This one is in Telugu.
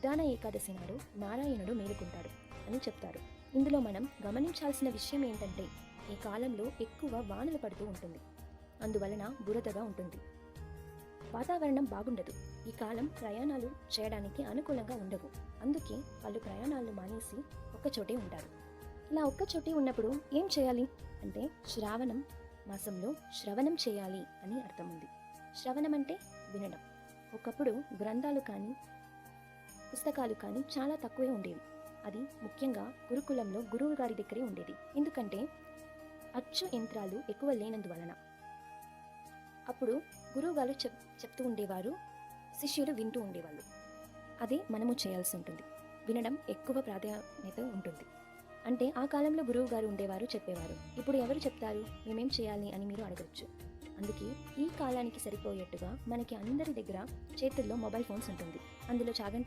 ఉద్దాన ఏకాదశి నాడు నారాయణుడు మేలుకుంటాడు అని చెప్తారు. ఇందులో మనం గమనించాల్సిన విషయం ఏంటంటే, ఈ కాలంలో ఎక్కువ వానలు పడుతూ ఉంటుంది. అందువలన బురదగా ఉంటుంది. వాతావరణం బాగుండదు. ఈ కాలం ప్రయాణాలు చేయడానికి అనుకూలంగా ఉండవు. అందుకే వాళ్ళు ప్రయాణాలను మానేసి ఒక్కచోటే ఉంటారు. ఇలా ఒక్కచోటే ఉన్నప్పుడు ఏం చేయాలి అంటే, శ్రావణం మాసంలో శ్రవణం చేయాలి అని అర్థం ఉంది. శ్రవణం అంటే వినడం. ఒకప్పుడు గ్రంథాలు కానీ పుస్తకాలు కానీ చాలా తక్కువే ఉండేవి. అది ముఖ్యంగా గురుకులంలో గురువు గారి దగ్గరే ఉండేది. ఎందుకంటే అచ్చు యంత్రాలు ఎక్కువ లేనందువలన. అప్పుడు గురువు గారు చెప్తూ ఉండేవారు, శిష్యులు వింటూ ఉండేవాళ్ళు. అదే మనము చేయాల్సి ఉంటుంది. వినడం ఎక్కువ ప్రాధాన్యత ఉంటుంది. అంటే ఆ కాలంలో గురువు గారు ఉండేవారు, చెప్పేవారు. ఇప్పుడు ఎవరు చెప్తారు, మేమేం చేయాలి అని మీరు అడగవచ్చు. అందుకే ఈ కాలానికి సరిపోయేట్టుగా మనకి అందరి దగ్గర చేతుల్లో మొబైల్ ఫోన్స్ ఉంటుంది. అందులో చాగంటి